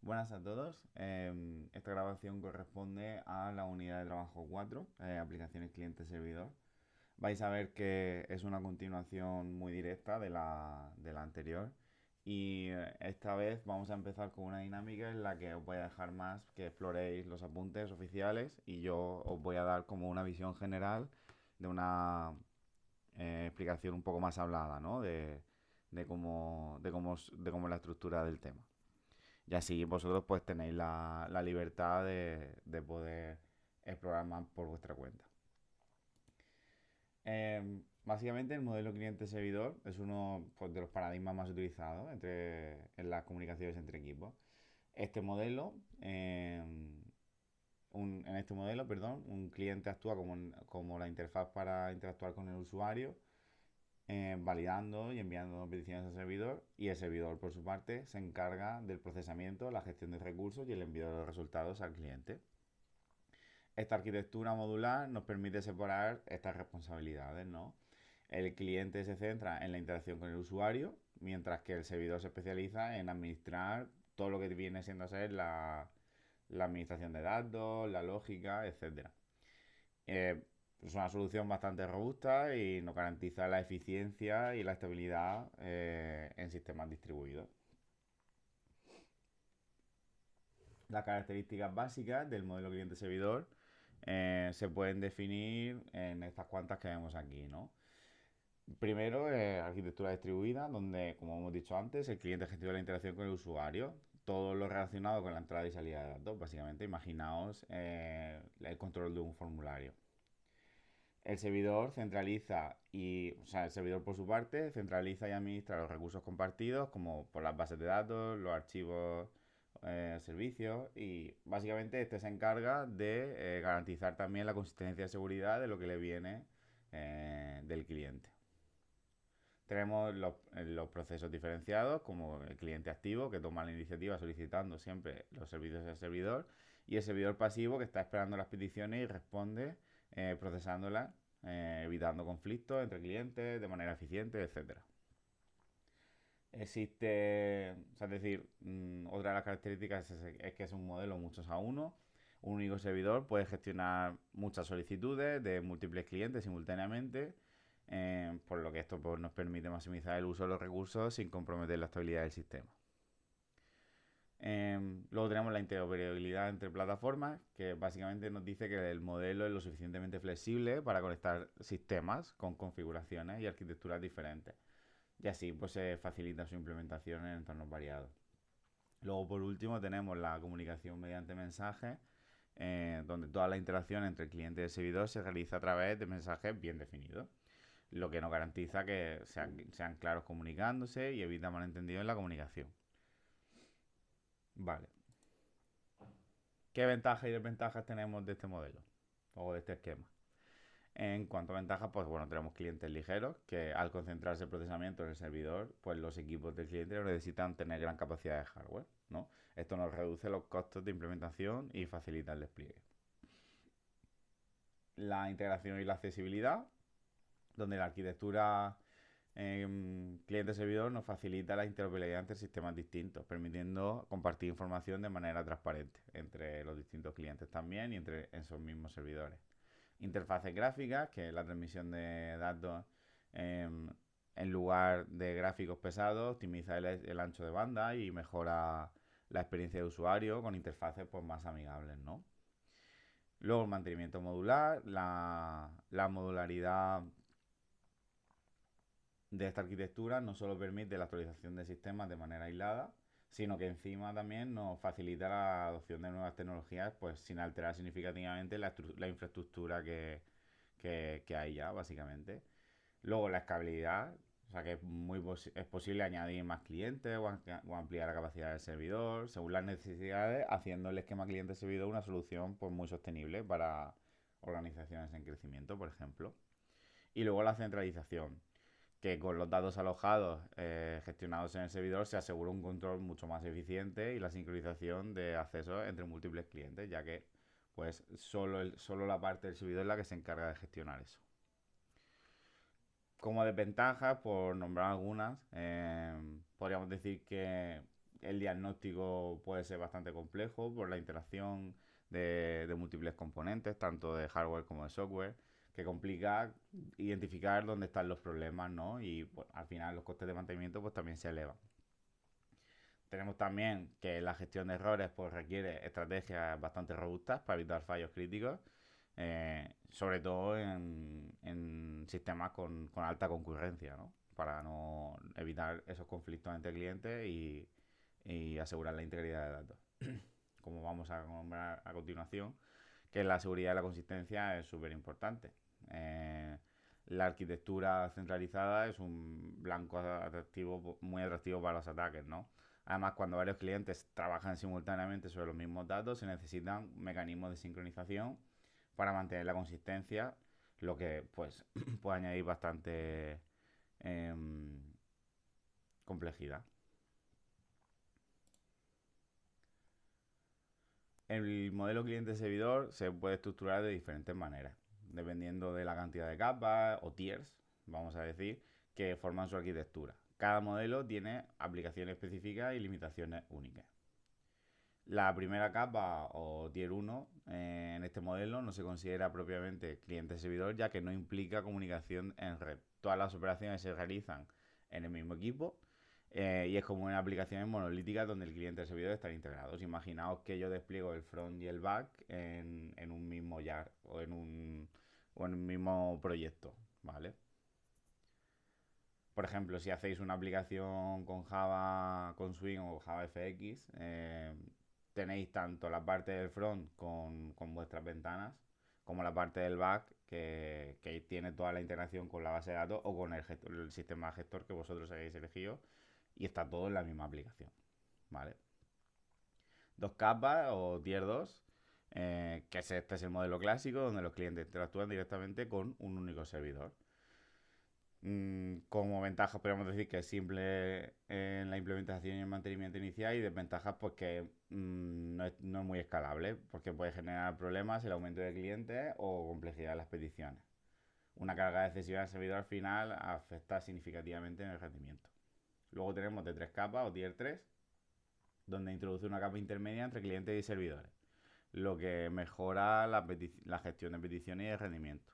Buenas a todos. Esta grabación corresponde a la unidad de trabajo 4, aplicaciones cliente-servidor. Vais a ver que es una continuación muy directa de la anterior. Y esta vez vamos a empezar con una dinámica en la que os voy a dejar más que exploréis los apuntes oficiales y yo os voy a dar como una visión general de una explicación un poco más hablada, ¿no? De cómo es la estructura del tema. Y así vosotros pues tenéis la libertad de poder explorar más por vuestra cuenta. Básicamente el modelo cliente-servidor es uno pues, de los paradigmas más utilizados en las comunicaciones entre equipos. Este modelo, en este modelo, perdón, un cliente actúa como la interfaz para interactuar con el usuario, validando y enviando peticiones al servidor, y el servidor por su parte se encarga del procesamiento, la gestión de recursos y el envío de los resultados al cliente. Esta arquitectura modular nos permite separar estas responsabilidades, ¿no? El cliente se centra en la interacción con el usuario, mientras que el servidor se especializa en administrar todo lo que viene siendo a ser la administración de datos, la lógica, etcétera. Es una solución bastante robusta y nos garantiza la eficiencia y la estabilidad en sistemas distribuidos. Las características básicas del modelo cliente-servidor se pueden definir en estas cuantas que vemos aquí, ¿no? Primero, arquitectura distribuida, donde, como hemos dicho antes, el cliente gestiona la interacción con el usuario. Todo lo relacionado con la entrada y salida de datos, básicamente. Imaginaos el control de un formulario. El servidor el servidor por su parte centraliza y administra los recursos compartidos, como por las bases de datos, los archivos, servicios, y básicamente este se encarga de garantizar también la consistencia de seguridad de lo que le viene del cliente. Tenemos los procesos diferenciados, como el cliente activo, que toma la iniciativa solicitando siempre los servicios del servidor, y el servidor pasivo, que está esperando las peticiones y responde procesándolas, evitando conflictos entre clientes de manera eficiente, etcétera. Es decir, otra de las características es que es un modelo muchos a uno. Un único servidor puede gestionar muchas solicitudes de múltiples clientes simultáneamente, por lo que esto pues, nos permite maximizar el uso de los recursos sin comprometer la estabilidad del sistema. Luego tenemos la interoperabilidad entre plataformas, que básicamente nos dice que el modelo es lo suficientemente flexible para conectar sistemas con configuraciones y arquitecturas diferentes. Y así pues se facilita su implementación en entornos variados. Luego por último tenemos la comunicación mediante mensajes, donde toda la interacción entre el cliente y el servidor se realiza a través de mensajes bien definidos, lo que nos garantiza que sean claros comunicándose y evita malentendidos en la comunicación. Vale. ¿Qué ventajas y desventajas tenemos de este modelo o de este esquema? En cuanto a ventajas, pues bueno, tenemos clientes ligeros que al concentrarse el procesamiento en el servidor, pues los equipos del cliente no necesitan tener gran capacidad de hardware, ¿no? Esto nos reduce los costos de implementación y facilita el despliegue. La integración y la accesibilidad, donde la arquitectura cliente-servidor nos facilita la interoperabilidad entre sistemas distintos, permitiendo compartir información de manera transparente entre los distintos clientes también y entre esos mismos servidores. Interfaces gráficas, que es la transmisión de datos en lugar de gráficos pesados, optimiza el ancho de banda y mejora la experiencia de usuario con interfaces pues, más amigables, ¿no? Luego el mantenimiento modular, la modularidad de esta arquitectura no solo permite la actualización de sistemas de manera aislada, sino que encima también nos facilita la adopción de nuevas tecnologías pues sin alterar significativamente la infraestructura que hay ya, básicamente. Luego la escalabilidad, o sea que es posible añadir más clientes o ampliar la capacidad del servidor según las necesidades, haciendo el esquema cliente-servidor una solución pues, muy sostenible para organizaciones en crecimiento, por ejemplo. Y luego la centralización, que con los datos alojados gestionados en el servidor se asegura un control mucho más eficiente y la sincronización de accesos entre múltiples clientes, ya que pues solo la parte del servidor es la que se encarga de gestionar eso. Como desventajas, por nombrar algunas, podríamos decir que el diagnóstico puede ser bastante complejo por la interacción de múltiples componentes, tanto de hardware como de software, que complica identificar dónde están los problemas, ¿no? Y pues, al final los costes de mantenimiento pues también se elevan. Tenemos también que la gestión de errores pues requiere estrategias bastante robustas para evitar fallos críticos, sobre todo en sistemas con alta concurrencia, ¿no? Para no evitar esos conflictos entre clientes y asegurar la integridad de datos. Como vamos a nombrar a continuación, que la seguridad y la consistencia es súper importante. Eh, la arquitectura centralizada es un blanco atractivo, muy atractivo para los ataques, ¿no? Además, cuando varios clientes trabajan simultáneamente sobre los mismos datos, se necesitan mecanismos de sincronización para mantener la consistencia, lo que pues puede añadir bastante eh, complejidad. El modelo cliente-servidor se puede estructurar de diferentes maneras, dependiendo de la cantidad de capas o tiers, vamos a decir, que forman su arquitectura. Cada modelo tiene aplicaciones específicas y limitaciones únicas. La primera capa o tier 1 en este modelo no se considera propiamente cliente-servidor, ya que no implica comunicación en red. Todas las operaciones se realizan en el mismo equipo y es como una aplicación monolítica donde el cliente y el servidor están integrados. Imaginaos que yo despliego el front y el back en un mismo YAR o en un mismo proyecto, ¿vale? Por ejemplo, si hacéis una aplicación con Java, con Swing o Java FX, tenéis tanto la parte del front con vuestras ventanas como la parte del back que tiene toda la integración con la base de datos o con el sistema gestor que vosotros hayáis elegido y está todo en la misma aplicación, ¿vale? Dos capas o tier 2, que este es el modelo clásico donde los clientes interactúan directamente con un único servidor. Como ventajas podríamos decir que es simple en la implementación y el mantenimiento inicial y desventajas pues que no es muy escalable porque puede generar problemas el aumento de clientes o complejidad de las peticiones. Una carga excesiva del servidor al final afecta significativamente en el rendimiento. Luego tenemos de tres capas o tier 3 donde introduce una capa intermedia entre clientes y servidores, lo que mejora la gestión de peticiones y el rendimiento.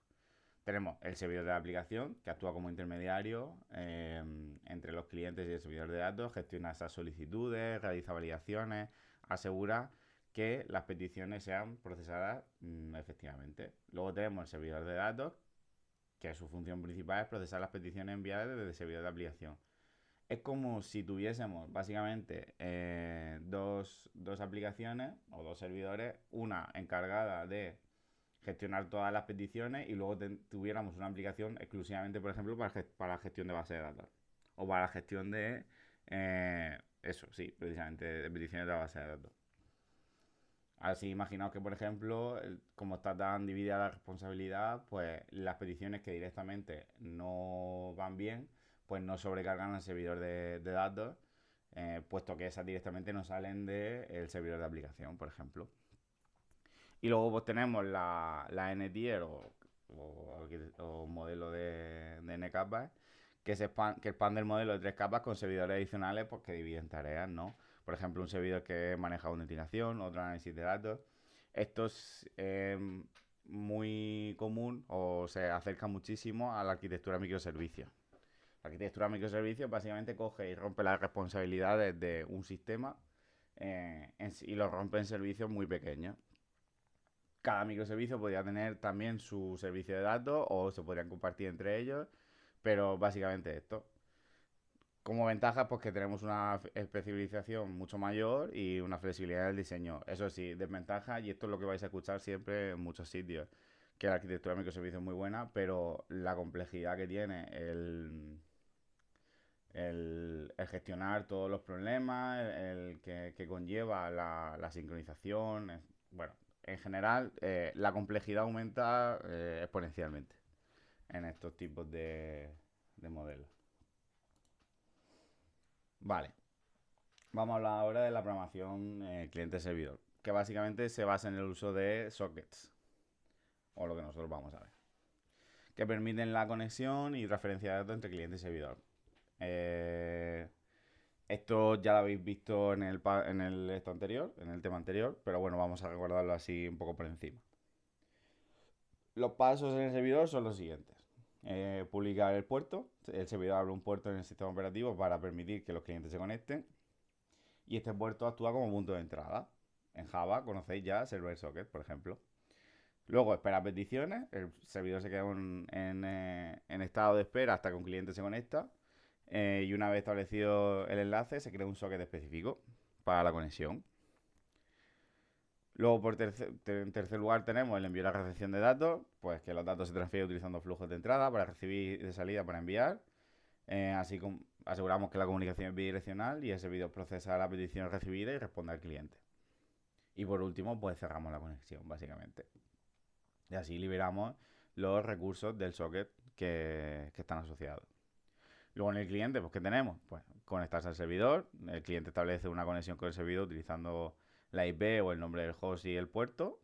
Tenemos el servidor de la aplicación, que actúa como intermediario entre los clientes y el servidor de datos, gestiona esas solicitudes, realiza validaciones, asegura que las peticiones sean procesadas efectivamente. Luego tenemos el servidor de datos, que su función principal es procesar las peticiones enviadas desde el servidor de aplicación. Es como si tuviésemos básicamente dos aplicaciones o dos servidores, una encargada de gestionar todas las peticiones y luego tuviéramos una aplicación exclusivamente, por ejemplo, para la gestión de base de datos o para la gestión de eso, sí, precisamente de peticiones de la base de datos. Así imaginaos que, por ejemplo, como está tan dividida la responsabilidad, pues las peticiones que directamente no van bien, pues no sobrecargan al servidor de datos, puesto que esas directamente no salen del servidor de aplicación, por ejemplo. Y luego pues tenemos la N-Tier o modelo de N-capas, que expande el modelo de tres capas con servidores adicionales pues, que dividen tareas, ¿no? Por ejemplo, un servidor que maneja una integración, otro análisis de datos. Esto es muy común o se acerca muchísimo a la arquitectura de microservicios. La arquitectura de microservicios básicamente coge y rompe las responsabilidades de un sistema y lo rompe en servicios muy pequeños. Cada microservicio podría tener también su servicio de datos o se podrían compartir entre ellos, pero básicamente esto. Como ventaja, pues que tenemos una especialización mucho mayor y una flexibilidad en el diseño. Eso sí, desventaja, y esto es lo que vais a escuchar siempre en muchos sitios, que la arquitectura de microservicios es muy buena, pero la complejidad que tiene el gestionar todos los problemas, el que conlleva la sincronización, bueno, en general la complejidad aumenta exponencialmente en estos tipos de modelos. Vale, vamos a hablar ahora de la programación cliente-servidor, que básicamente se basa en el uso de sockets, o lo que nosotros vamos a ver, que permiten la conexión y transferencia de datos entre cliente y servidor. Esto ya lo habéis visto en el esto anterior, en el tema anterior, pero bueno, vamos a recordarlo así un poco por encima. Los pasos en el servidor son los siguientes. Publicar el puerto. El servidor abre un puerto en el sistema operativo para permitir que los clientes se conecten. Y este puerto actúa como punto de entrada. En Java conocéis ya Server Socket, por ejemplo. Luego espera peticiones. El servidor se queda en estado de espera hasta que un cliente se conecta. Y una vez establecido el enlace, se crea un socket específico para la conexión. Luego, en tercer lugar, tenemos el envío y la recepción de datos, pues que los datos se transfieren utilizando flujos de entrada para recibir y de salida para enviar. Así como aseguramos que la comunicación es bidireccional y el servidor procesa la petición recibida y responde al cliente. Y por último, pues cerramos la conexión, básicamente. Y así liberamos los recursos del socket que están asociados. Luego en el cliente, pues ¿qué tenemos? Pues conectarse al servidor. El cliente establece una conexión con el servidor utilizando la IP o el nombre del host y el puerto.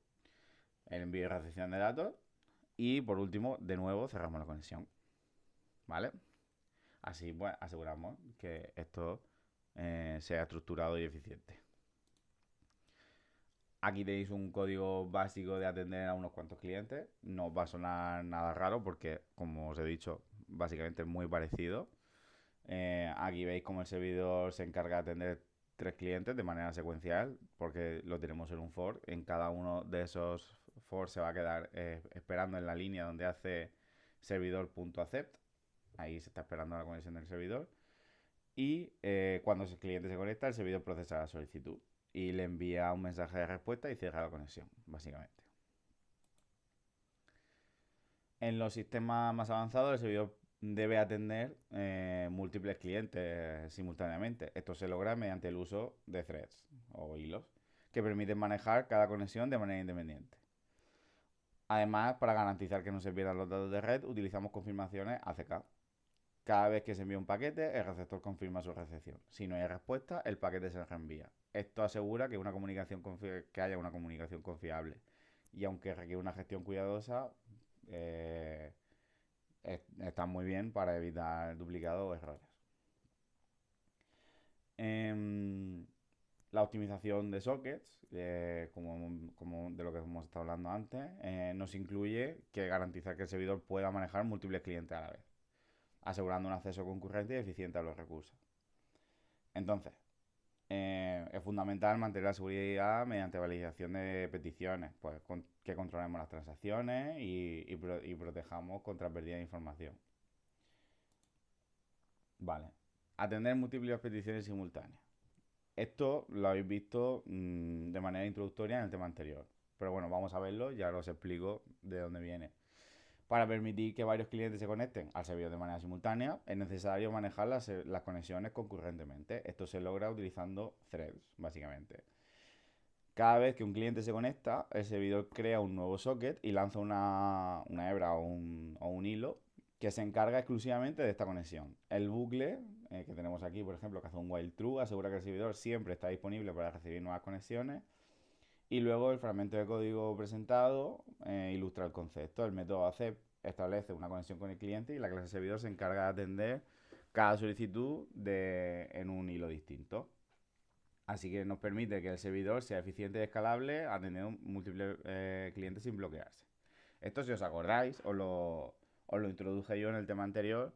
El envío y recepción de datos. Y por último, de nuevo, cerramos la conexión. ¿Vale? Así pues aseguramos que esto sea estructurado y eficiente. Aquí tenéis un código básico de atender a unos cuantos clientes. No os va a sonar nada raro porque, como os he dicho, básicamente es muy parecido. Aquí veis cómo el servidor se encarga de atender 3 clientes de manera secuencial, porque lo tenemos en un for. En cada uno de esos for se va a quedar esperando en la línea donde hace servidor.accept. Ahí se está esperando la conexión del servidor. Y cuando el cliente se conecta, el servidor procesa la solicitud y le envía un mensaje de respuesta y cierra la conexión, básicamente. En los sistemas más avanzados, el servidor debe atender múltiples clientes simultáneamente. Esto se logra mediante el uso de threads o hilos que permiten manejar cada conexión de manera independiente. Además, para garantizar que no se pierdan los datos de red, utilizamos confirmaciones ACK. Cada vez que se envía un paquete, el receptor confirma su recepción. Si no hay respuesta, el paquete se reenvía. Esto asegura que haya una comunicación confiable. Y aunque requiere una gestión cuidadosa, eh, están muy bien para evitar duplicados o errores. Em, la optimización de sockets, como de lo que hemos estado hablando antes, nos incluye que garantizar que el servidor pueda manejar múltiples clientes a la vez, asegurando un acceso concurrente y eficiente a los recursos. Entonces, es fundamental mantener la seguridad mediante validación de peticiones, pues que controlemos las transacciones y protejamos contra pérdida de información. Vale. Atender múltiples peticiones simultáneas. Esto lo habéis visto de manera introductoria en el tema anterior. Pero bueno, vamos a verlo, ya os explico de dónde viene. Para permitir que varios clientes se conecten al servidor de manera simultánea, es necesario manejar las conexiones concurrentemente. Esto se logra utilizando threads, básicamente. Cada vez que un cliente se conecta, el servidor crea un nuevo socket y lanza una hebra o un hilo que se encarga exclusivamente de esta conexión. El bucle que tenemos aquí, por ejemplo, que hace un while true, asegura que el servidor siempre está disponible para recibir nuevas conexiones. Y luego el fragmento de código presentado ilustra el concepto. El método accept establece una conexión con el cliente y la clase servidor se encarga de atender cada solicitud en un hilo distinto. Así que nos permite que el servidor sea eficiente y escalable atendiendo múltiples clientes sin bloquearse. Esto, si os acordáis, os lo introduje yo en el tema anterior,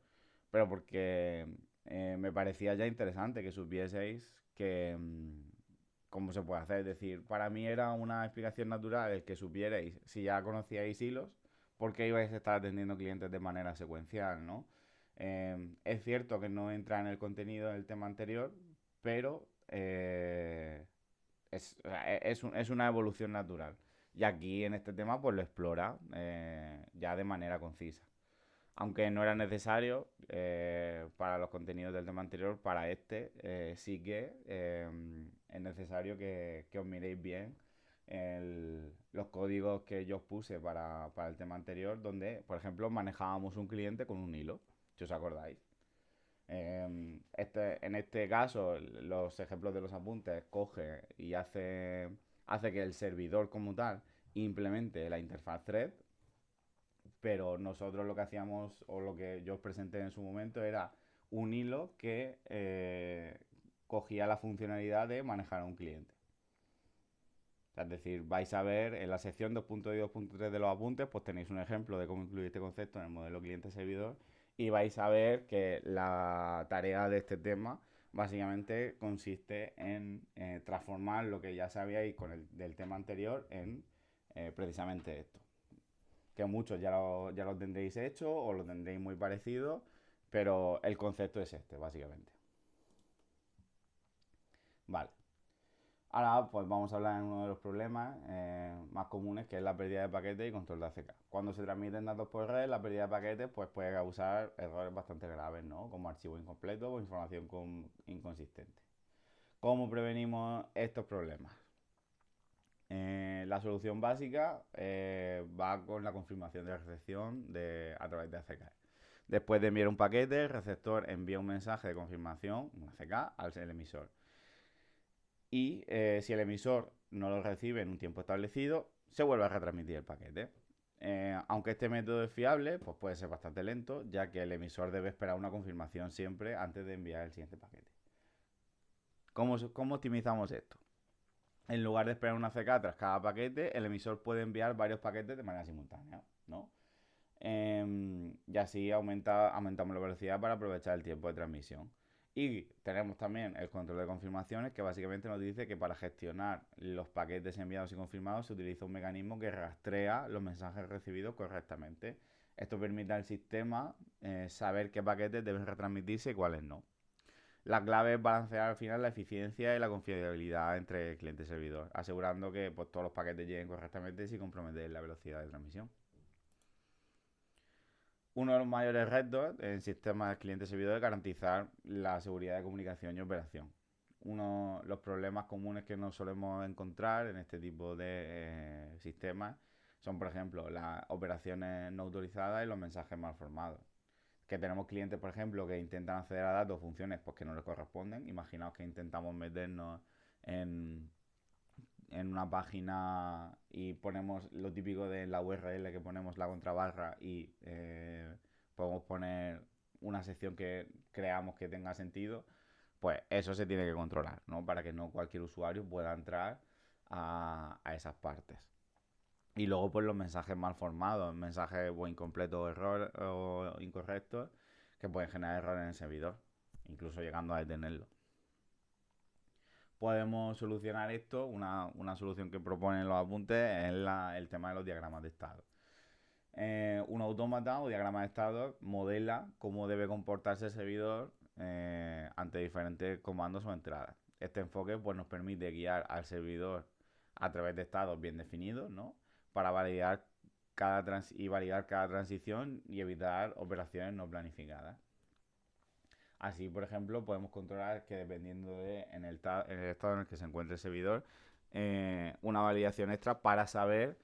pero porque me parecía ya interesante que supieseis cómo se puede hacer. Es decir, para mí era una explicación natural el que supierais, si ya conocíais hilos, porque ibais a estar atendiendo clientes de manera secuencial, ¿no? Es cierto que no entra en el contenido del tema anterior, pero es una evolución natural. Y aquí en este tema pues lo explora ya de manera concisa. Aunque no era necesario para los contenidos del tema anterior, para este sí que es necesario que os miréis bien los códigos que yo os puse para el tema anterior, donde, por ejemplo, manejábamos un cliente con un hilo, si os acordáis. En este caso, los ejemplos de los apuntes coge y hace que el servidor como tal implemente la interfaz thread, pero nosotros lo que hacíamos o lo que yo os presenté en su momento era un hilo cogía la funcionalidad de manejar a un cliente. O sea, es decir, vais a ver en la sección 2.2 y 2.3 de los apuntes, pues tenéis un ejemplo de cómo incluir este concepto en el modelo cliente-servidor y vais a ver que la tarea de este tema básicamente consiste en transformar lo que ya sabíais con el del tema anterior en precisamente esto. Que muchos ya lo tendréis hecho o lo tendréis muy parecido, pero el concepto es este, básicamente. Vale. Ahora pues vamos a hablar de uno de los problemas más comunes, que es la pérdida de paquetes y control de ACK. Cuando se transmiten datos por red, la pérdida de paquetes pues puede causar errores bastante graves, ¿no? Como archivo incompleto o información inconsistente. ¿Cómo prevenimos estos problemas? La solución básica va con la confirmación de recepción a través de ACK. Después de enviar un paquete, el receptor envía un mensaje de confirmación, un ACK, al emisor. Y si el emisor no lo recibe en un tiempo establecido, se vuelve a retransmitir el paquete. Aunque este método es fiable, pues puede ser bastante lento, ya que el emisor debe esperar una confirmación siempre antes de enviar el siguiente paquete. ¿Cómo optimizamos esto? En lugar de esperar una CK tras cada paquete, el emisor puede enviar varios paquetes de manera simultánea, ¿no? Y así aumentamos la velocidad para aprovechar el tiempo de transmisión. Y tenemos también el control de confirmaciones, que básicamente nos dice que para gestionar los paquetes enviados y confirmados se utiliza un mecanismo que rastrea los mensajes recibidos correctamente. Esto permite al sistema saber qué paquetes deben retransmitirse y cuáles no. La clave es balancear al final la eficiencia y la confiabilidad entre cliente y servidor, asegurando que pues, todos los paquetes lleguen correctamente sin comprometer la velocidad de transmisión. Uno de los mayores retos en sistemas cliente-servidor es garantizar la seguridad de comunicación y operación. Uno de los problemas comunes que nos solemos encontrar en este tipo de sistemas son, por ejemplo, las operaciones no autorizadas y los mensajes mal formados. Que tenemos clientes, por ejemplo, que intentan acceder a datos o funciones pues, que no les corresponden. Imaginaos que intentamos meternos en, en una página y ponemos lo típico de la URL, que ponemos la contrabarra y podemos poner una sección que creamos que tenga sentido, pues eso se tiene que controlar, ¿no? Para que no cualquier usuario pueda entrar a esas partes. Y luego pues los mensajes mal formados, mensajes o incompletos o incorrectos, que pueden generar errores en el servidor, incluso llegando a detenerlo. Podemos solucionar esto, una solución que proponen los apuntes es el tema de los diagramas de estado. Un autómata o diagrama de estado modela cómo debe comportarse el servidor ante diferentes comandos o entradas. Este enfoque pues, nos permite guiar al servidor a través de estados bien definidos, ¿no? Para validar validar cada transición y evitar operaciones no planificadas. Así, por ejemplo, podemos controlar que dependiendo en el estado en el que se encuentre el servidor, una validación extra para saber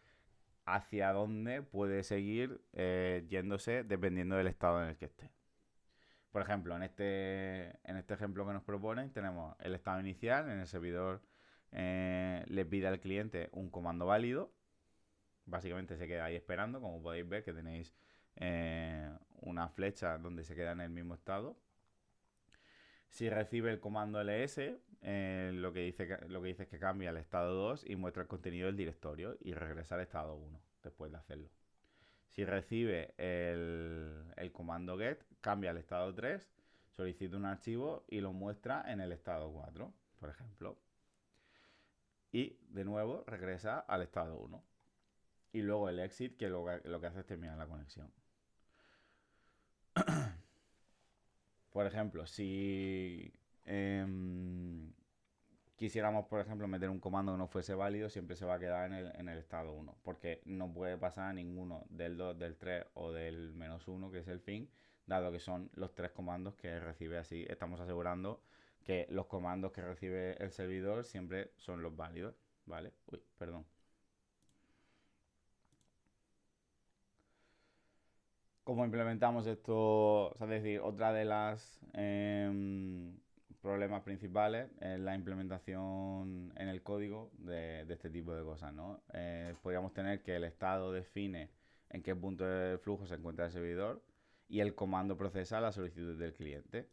hacia dónde puede seguir yéndose dependiendo del estado en el que esté. Por ejemplo, en este ejemplo que nos proponen, tenemos el estado inicial. En el servidor le pide al cliente un comando válido. Básicamente se queda ahí esperando. Como podéis ver que tenéis una flecha donde se queda en el mismo estado. Si recibe el comando ls, lo que dice es que cambia al estado 2 y muestra el contenido del directorio y regresa al estado 1 después de hacerlo. Si recibe el comando get, cambia al estado 3, solicita un archivo y lo muestra en el estado 4, por ejemplo. Y de nuevo regresa al estado 1. Y luego el exit, que lo que hace es terminar la conexión. Por ejemplo, si quisiéramos, por ejemplo, meter un comando que no fuese válido, siempre se va a quedar en el estado 1, porque no puede pasar a ninguno del 2, del 3 o del -1, que es el fin, dado que son los tres comandos que recibe. Así estamos asegurando que los comandos que recibe el servidor siempre son los válidos, ¿vale? Uy, perdón. ¿Cómo implementamos esto? O sea, es decir, otra de las problemas principales es la implementación en el código de este tipo de cosas, ¿no? Podríamos tener que el estado define en qué punto del flujo se encuentra el servidor y el comando procesa la solicitud del cliente.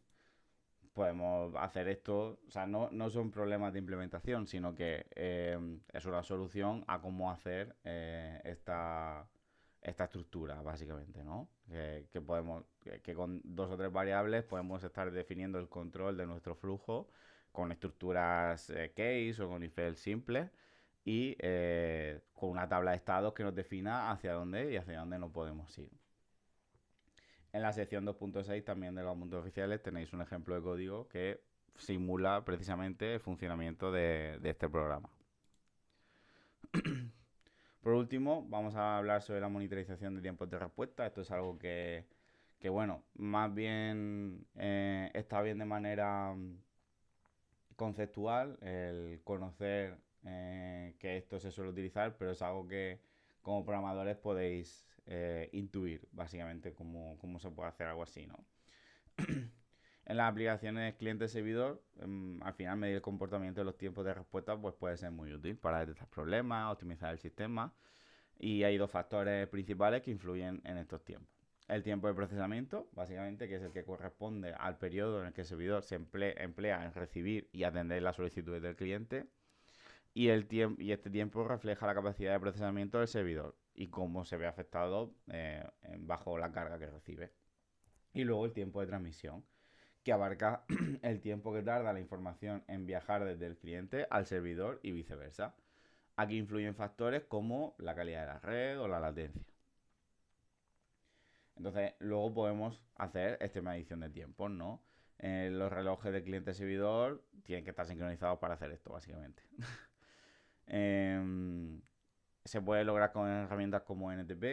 podemos hacer esto. O sea, no son problemas de implementación, sino que es una solución a cómo hacer esta estructura, básicamente, ¿no? Que podemos, que con 2 o 3 variables podemos estar definiendo el control de nuestro flujo con estructuras case o con if else simples y con una tabla de estados que nos defina hacia dónde y hacia dónde no podemos ir. En la sección 2.6 también de los puntos oficiales tenéis un ejemplo de código que simula precisamente el funcionamiento de este programa. Por último, vamos a hablar sobre la monitorización de tiempos de respuesta. Esto es algo que bueno, más bien está bien de manera conceptual, el conocer que esto se suele utilizar, pero es algo que como programadores podéis intuir básicamente cómo se puede hacer algo así, ¿no? En las aplicaciones cliente-servidor, al final medir el comportamiento de los tiempos de respuesta pues puede ser muy útil para detectar problemas, optimizar el sistema. Y hay 2 factores principales que influyen en estos tiempos. El tiempo de procesamiento, básicamente, que es el que corresponde al periodo en el que el servidor se emplea en recibir y atender las solicitudes del cliente. Y este tiempo refleja la capacidad de procesamiento del servidor y cómo se ve afectado bajo la carga que recibe. Y luego el tiempo de transmisión, que abarca el tiempo que tarda la información en viajar desde el cliente al servidor y viceversa. Aquí influyen factores como la calidad de la red o la latencia. Entonces, luego podemos hacer esta medición de tiempos, ¿no? Los relojes de cliente-servidor tienen que estar sincronizados para hacer esto, básicamente. Se puede lograr con herramientas como NTP,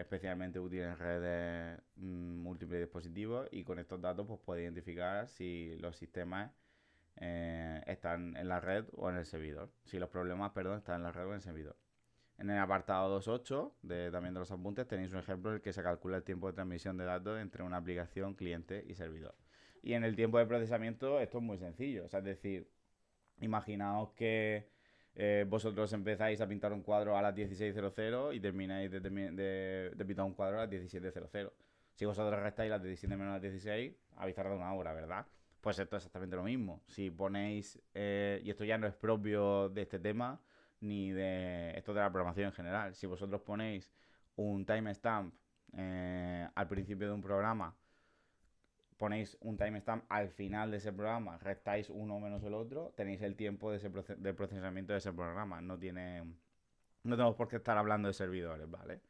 especialmente útil en redes múltiples dispositivos, y con estos datos pues puede identificar si los sistemas están en la red o en el servidor. Si los problemas, perdón, están en la red o en el servidor. En el apartado 2.8 también de los apuntes tenéis un ejemplo en el que se calcula el tiempo de transmisión de datos entre una aplicación, cliente y servidor. Y en el tiempo de procesamiento esto es muy sencillo. O sea, es decir, imaginaos que vosotros empezáis a pintar un cuadro a las 16:00 y termináis de pintar un cuadro a las 17:00. Si vosotros restáis las 17 menos las 16, habéis tardado 1 hora, ¿verdad? Pues esto es exactamente lo mismo. Si ponéis, y esto ya no es propio de este tema, ni de esto de la programación en general. Si vosotros ponéis un timestamp al principio de un programa, ponéis un timestamp al final de ese programa, restáis uno menos el otro, tenéis el tiempo de procesamiento de ese programa. No tenemos por qué estar hablando de servidores, ¿vale?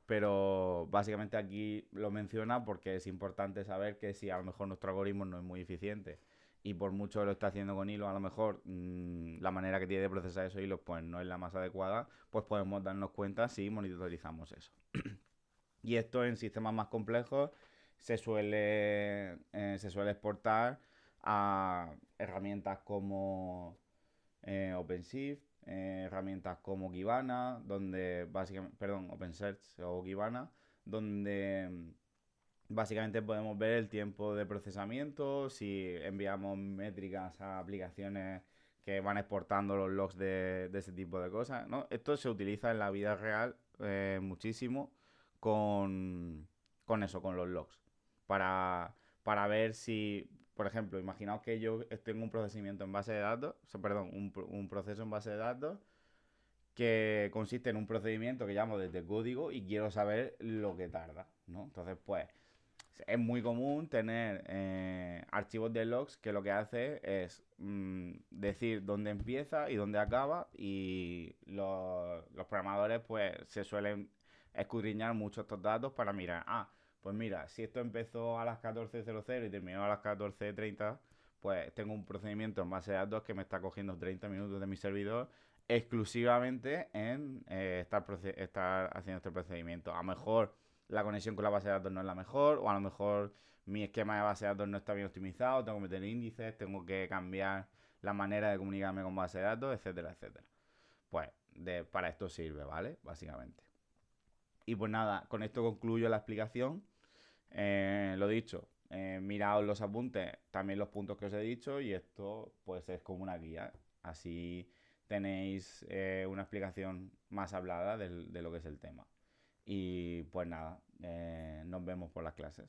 Pero básicamente aquí lo menciona porque es importante saber que si a lo mejor nuestro algoritmo no es muy eficiente y por mucho que lo está haciendo con hilos, a lo mejor la manera que tiene de procesar esos hilos pues no es la más adecuada, pues podemos darnos cuenta si monitorizamos eso. Y esto en sistemas más complejos se suele exportar a herramientas como OpenShift, herramientas como Kibana, donde básicamente, perdón, OpenSearch o Kibana, donde básicamente podemos ver el tiempo de procesamiento, si enviamos métricas a aplicaciones que van exportando los logs de ese tipo de cosas, ¿no? Esto se utiliza en la vida real muchísimo con eso, con los logs, para ver si, por ejemplo, imaginaos que yo tengo un procesamiento en base de datos, o sea, perdón, un proceso en base de datos que consiste en un procedimiento que llamo desde código y quiero saber lo que tarda, ¿no? Entonces, pues, es muy común tener archivos de logs que lo que hace es decir dónde empieza y dónde acaba, y los programadores pues se suelen escudriñar mucho estos datos para mirar, pues mira, si esto empezó a las 14:00 y terminó a las 14:30, pues tengo un procedimiento en base de datos que me está cogiendo 30 minutos de mi servidor exclusivamente en estar haciendo este procedimiento. A lo mejor la conexión con la base de datos no es la mejor, o a lo mejor mi esquema de base de datos no está bien optimizado, tengo que meter índices, tengo que cambiar la manera de comunicarme con base de datos, etcétera, etcétera. Pues para esto sirve, ¿vale? Básicamente. Y pues nada, con esto concluyo la explicación. Lo dicho, miraos los apuntes, también los puntos que os he dicho, y esto pues es como una guía. Así tenéis una explicación más hablada de lo que es el tema. Y pues nada, nos vemos por las clases.